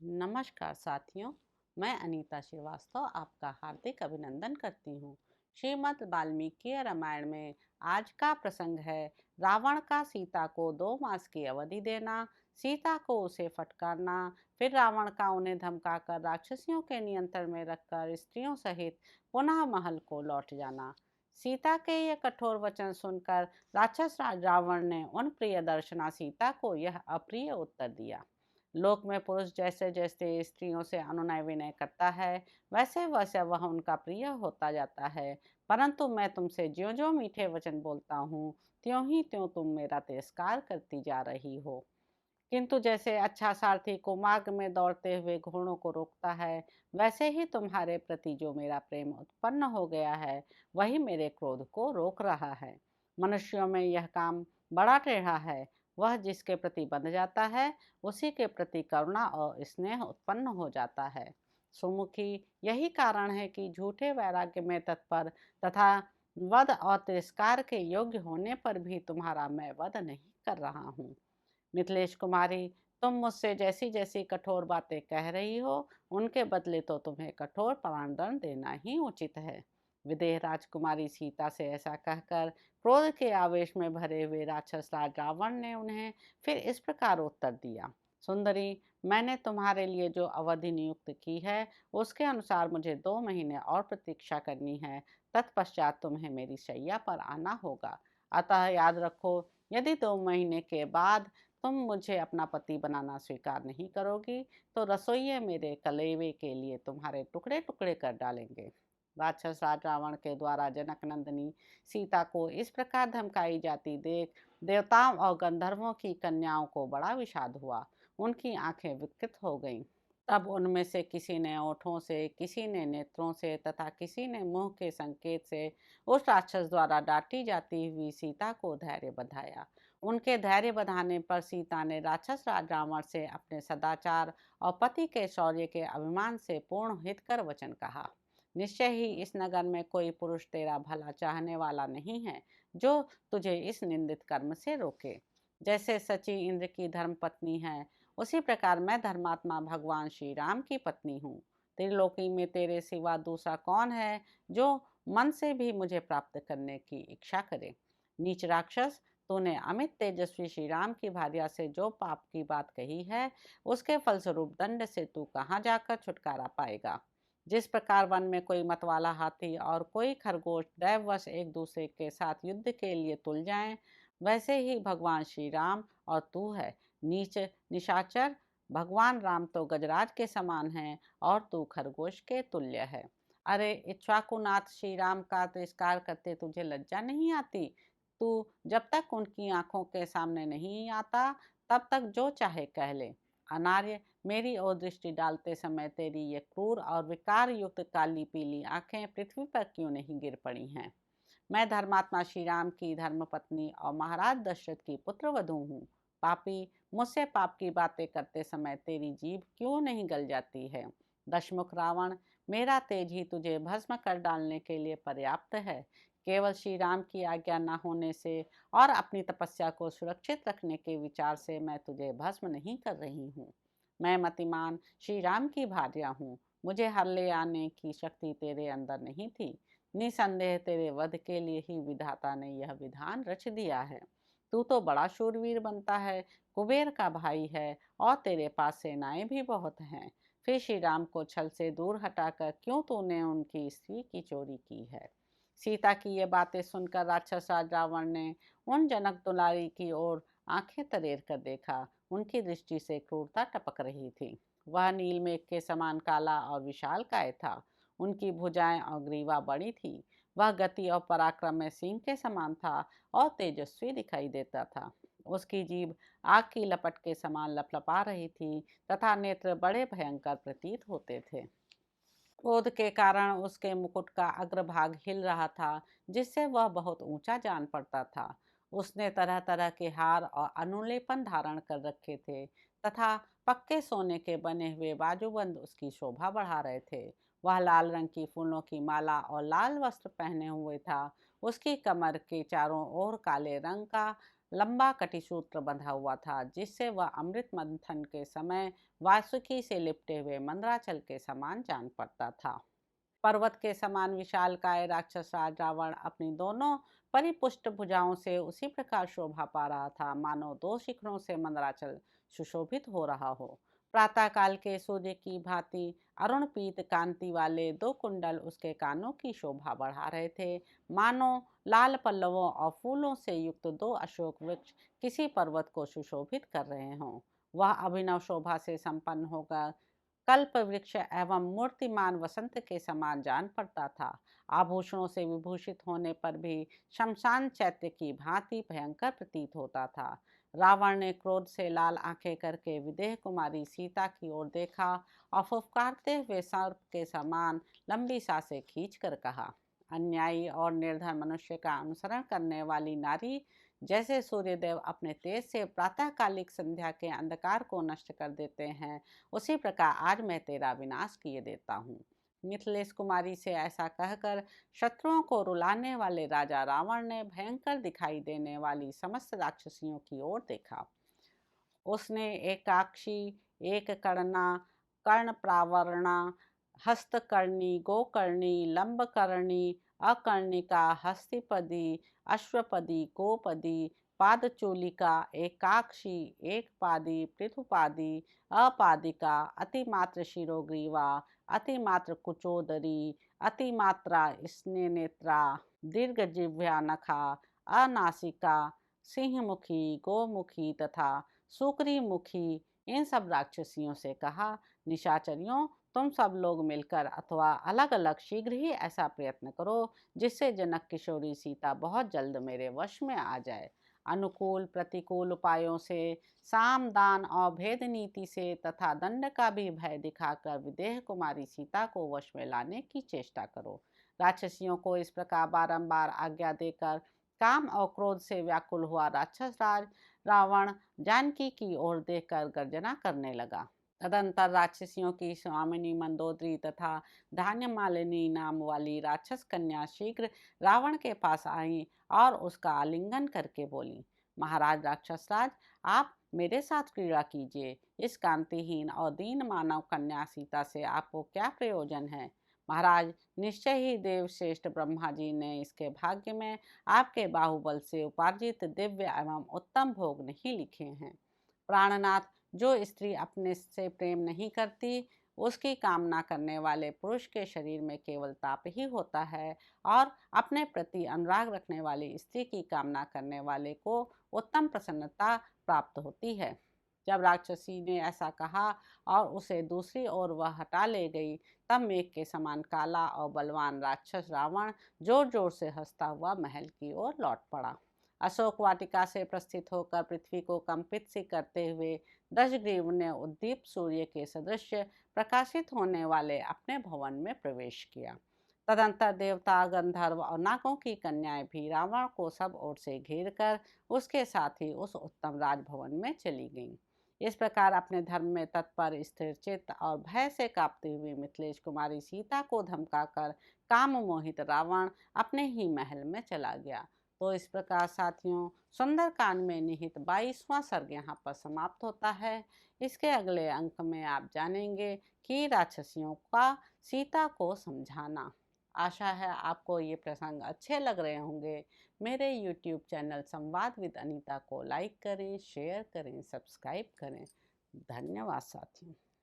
नमस्कार साथियों, मैं अनीता श्रीवास्तव आपका हार्दिक अभिनंदन करती हूँ। श्रीमद् वाल्मीकि रामायण में आज का प्रसंग है रावण का सीता को 2 मास की अवधि देना, सीता को उसे फटकारना, फिर रावण का उन्हें धमकाकर राक्षसियों के नियंत्रण में रखकर स्त्रियों सहित पुनः महल को लौट जाना। सीता के ये कठोर वचन सुनकर राक्षस राज रावण ने उन प्रियदर्शना सीता को यह अप्रिय उत्तर दिया। लोक में पुरुष जैसे जैसे स्त्रियों से अनुनय विनय करता है, वैसे वैसे वह उनका प्रिय होता जाता है। परंतु मैं तुमसे ज्यो ज्यो मीठे वचन बोलता हूँ, त्यों ही त्यों तुम मेरा तिरस्कार करती जा रही हो। किंतु जैसे अच्छा सारथी को मार्ग में दौड़ते हुए घोड़ों को रोकता है, वैसे ही तुम्हारे प्रति जो मेरा प्रेम उत्पन्न हो गया है, वही मेरे क्रोध को रोक रहा है। मनुष्यों में यह काम बड़ा टेढ़ा है। वह जिसके प्रति बंध जाता है, उसी के प्रति करुणा और स्नेह उत्पन्न हो जाता है। सुमुखी, यही कारण है कि झूठे वैराग्य में तत्पर तथा वध और तिरस्कार के योग्य होने पर भी तुम्हारा मैं वध नहीं कर रहा हूँ। मिथिलेश कुमारी, तुम मुझसे जैसी जैसी कठोर बातें कह रही हो, उनके बदले तो तुम्हें कठोर प्राणदंड देना ही उचित है। विदेह राजकुमारी सीता से ऐसा कहकर क्रोध के आवेश में भरे हुए राक्षस राज रावण ने उन्हें फिर इस प्रकार उत्तर दिया। सुंदरी, मैंने तुम्हारे लिए जो अवधि नियुक्त की है, उसके अनुसार मुझे 2 महीने और प्रतीक्षा करनी है। तत्पश्चात तुम्हें मेरी शैया पर आना होगा। अतः याद रखो, यदि 2 महीने के बाद तुम मुझे अपना पति बनाना स्वीकार नहीं करोगी, तो रसोइये मेरे कलेवे के लिए तुम्हारे टुकड़े टुकड़े कर डालेंगे। राक्षस राज रावण के द्वारा जनक नंदिनी सीता को इस प्रकार धमकाई जाती देख देवताओं और गंधर्वों की कन्याओं को बड़ा विषाद हुआ। उनकी आंखें विकृत हो गईं। तब उनमें से किसी ने ओठों से, किसी ने नेत्रों से तथा किसी ने मुंह के संकेत से उस राक्षस द्वारा डांटी जाती हुई सीता को धैर्य बंधाया। उनके धैर्य बंधाने पर सीता ने राक्षस राज रावण से अपने सदाचार और पति के शौर्य के अभिमान से पूर्ण हितकर वचन कहा। निश्चय ही इस नगर में कोई पुरुष तेरा भला चाहने वाला नहीं है, जो तुझे इस निंदित कर्म से रोके। जैसे सची इंद्र की धर्म पत्नी है, उसी प्रकार मैं धर्मात्मा भगवान श्री राम की पत्नी हूँ। त्रिलोकी में तेरे सिवा दूसरा कौन है जो मन से भी मुझे प्राप्त करने की इच्छा करे। नीच राक्षस, तूने अमित तेजस्वी श्री राम की भार्या से जो पाप की बात कही है, उसके फलस्वरूप दंड से तू कहाँ जाकर छुटकारा पाएगा। जिस प्रकार वन में कोई मतवाला हाथी और कोई खरगोश दैववश एक दूसरे के साथ युद्ध के लिए तुल जाएं, वैसे ही भगवान श्री राम और तू है। नीच निशाचर, भगवान राम तो गजराज के समान हैं और तू खरगोश के तुल्य है। अरे इक्ष्वाकुनाथ श्री राम का तिरस्कार करते तुझे लज्जा नहीं आती? तू जब तक उनकी आंखों के सामने नहीं आता, तब तक जो चाहे कह ले। अनार्य, मेरी ओर दृष्टि डालते समय तेरी ये क्रूर और विकार युक्त काली पीली आंखें पृथ्वी पर क्यों नहीं गिर पड़ी हैं? मैं धर्मात्मा श्री राम की धर्मपत्नी और महाराज दशरथ की पुत्रवधू हूँ। पापी, मुझसे पाप की बातें करते समय तेरी जीभ क्यों नहीं गल जाती है? दशमुख रावण, मेरा तेज ही तुझे भस्म कर डालने के लिए पर्याप्त है। केवल श्री राम की आज्ञा न होने से और अपनी तपस्या को सुरक्षित रखने के विचार से मैं तुझे भस्म नहीं कर रही हूँ। मैं मतिमान श्री राम की भार्या हूँ। मुझे हर ले आने की शक्ति तेरे अंदर नहीं थी। निसंदेह तेरे वध के लिए ही विधाता ने यह विधान रच दिया है। तू तो बड़ा शूरवीर बनता है, कुबेर का भाई है और तेरे पास सेनाएं भी बहुत हैं। फिर श्री राम को छल से दूर हटाकर क्यों तूने उनकी स्त्री की चोरी की है? सीता की ये बातें सुनकर राक्षस राज रावण ने उन जनक दुलारी की ओर आंखें तरेर कर देखा। उनकी दृष्टि से क्रूरता टपक रही थी। वह नील मेघ के समान काला और विशाल काय था। उनकी भुजाएं और ग्रीवा बड़ी थी। वह गति और पराक्रम में सिंह के समान था और तेजस्वी दिखाई देता था। उसकी जीभ आग की लपट के समान लपलपा रही थी तथा नेत्र बड़े भयंकर प्रतीत होते थे। क्रोध के कारण उसके मुकुट का अग्रभाग हिल रहा था, जिससे वह बहुत ऊंचा जान पड़ता था। उसने तरह तरह के हार और अनुलेपन धारण कर रखे थे तथा पक्के सोने के बने हुए बाजूबंद उसकी शोभा बढ़ा रहे थे। वह लाल रंग की फूलों की माला और लाल वस्त्र पहने हुए था। उसकी कमर के चारों ओर काले रंग का लंबा कटिसूत्र बंधा हुआ था, जिससे वह अमृत मंथन के समय वासुकी से लिपटे हुए मंदराचल के समान जान पड़ता था। पर्वत के समान विशालकाय राक्षस राज रावण अपनी दोनों परिपुष्ट भुजाओं से उसी प्रकार शोभा पा रहा था, मानो दो शिखरों से मंदराचल सुशोभित हो रहा हो। प्रातःकाल के सूर्य की भांति अरुण पीत कांति वाले दो कुंडल उसके कानों की शोभा बढ़ा रहे थे, मानो लाल पल्लवों और फूलों से युक्त दो अशोक वृक्ष किसी पर्वत को सुशोभित कर रहे हों। वह अभिनव शोभा से संपन्न होकर कल्प वृक्ष एवं मूर्तिमान वसंत के समान जान पड़ता था। आभूषणों से विभूषित होने पर भी शमशान चैत्य की भांति भयंकर प्रतीत होता था। रावण ने क्रोध से लाल आंखें करके विदेह कुमारी सीता की ओर देखा और फुफकारते हुए सर्प के समान लंबी सांसें खींचकर कहा, अन्यायी और निर्धन मनुष्य का अनुसरण करने वाली नारी जैसे सूर्यदेव अपने तेज से प्रातःकालिक संध्या के अंधकार को नष्ट कर देते हैं, उसी प्रकार आज मैं तेरा विनाश किए देता हूँ। मिथिलेश कुमारी से ऐसा कहकर शत्रुओं को रुलाने वाले राजा रावण ने भयंकर दिखाई देने वाली समस्त राक्षसियों की ओर देखा। उसने एकाक्षी, एक कर्णा, कर्णप्रावरणा, हस्तकर्णी, गोकर्णी, लंबकर्णी, अकर्णिका, हस्तिपदी, अश्वपदी, गोपदी, पादचूलिका, एकाक्षी, एकपादी, पृथुपादी, अपादिका, अतिमात्र शिरोग्रीवा, अतिमात्र कुचोदरी, अतिमात्रा स्नेनेत्रा, दीर्घजिह्वा नखा, अनासिका, सिंहमुखी, गोमुखी तथा सुकरी मुखी, इन सब राक्षसियों से कहा, निशाचरियों, तुम सब लोग मिलकर अथवा अलग अलग शीघ्र ही ऐसा प्रयत्न करो जिससे जनक किशोरी सीता बहुत जल्द मेरे वश में आ जाए। अनुकूल प्रतिकूल उपायों से, साम दान और भेद नीति से तथा दंड का भी भय दिखाकर विदेह कुमारी सीता को वश में लाने की चेष्टा करो। राक्षसियों को इस प्रकार बारंबार आज्ञा देकर काम और क्रोध से व्याकुल हुआ राक्षस राज रावण जानकी की ओर देखकर गर्जना करने लगा। तदंतर राक्षसियों की स्वामिनी मंदोदरी तथा धान्य मालिनी नाम वाली राक्षस कन्या शीघ्र रावण के पास आई और उसका आलिंगन करके बोली, महाराज राक्षस राज, आप मेरे साथ क्रीड़ा कीजिए। इस कांतिहीन और दीन मानव कन्या सीता से आपको क्या प्रयोजन है? महाराज, निश्चय ही देवश्रेष्ठ ब्रह्मा जी ने इसके भाग्य में आपके बाहुबल से उपार्जित दिव्य एवं उत्तम भोग नहीं लिखे हैं। प्राणनाथ, जो स्त्री अपने से प्रेम नहीं करती, उसकी कामना करने वाले पुरुष के शरीर में केवल ताप ही होता है, और अपने प्रति अनुराग रखने वाली स्त्री की कामना करने वाले को उत्तम प्रसन्नता प्राप्त होती है। जब राक्षसी ने ऐसा कहा और उसे दूसरी ओर वह हटा ले गई, तब मेघ के समान काला और बलवान राक्षस रावण जोर जोर से हंसता हुआ महल की ओर लौट पड़ा। अशोक वाटिका से प्रस्थित होकर पृथ्वी को कंपित सी करते हुए दशग्रीव ने उद्दीप सूर्य के सदृश प्रकाशित होने वाले अपने भवन में प्रवेश किया। तदंतर देवता, गंधर्व और नागों की कन्याएं भी रावण को सब ओर से घेर कर उसके साथ ही उस उत्तम राजभवन में चली गईं। इस प्रकार अपने धर्म में तत्पर, स्थिर चित्त और भय से कांपती हुई मिथिलेश कुमारी सीता को धमकाकर काम मोहित रावण अपने ही महल में चला गया। तो इस प्रकार साथियों, सुंदरकांड में निहित 22वां सर्ग यहाँ पर समाप्त होता है। इसके अगले अंक में आप जानेंगे कि राक्षसियों का सीता को समझाना। आशा है आपको ये प्रसंग अच्छे लग रहे होंगे। मेरे YouTube चैनल संवाद विद अनीता को लाइक करें, शेयर करें, सब्सक्राइब करें। धन्यवाद साथियों।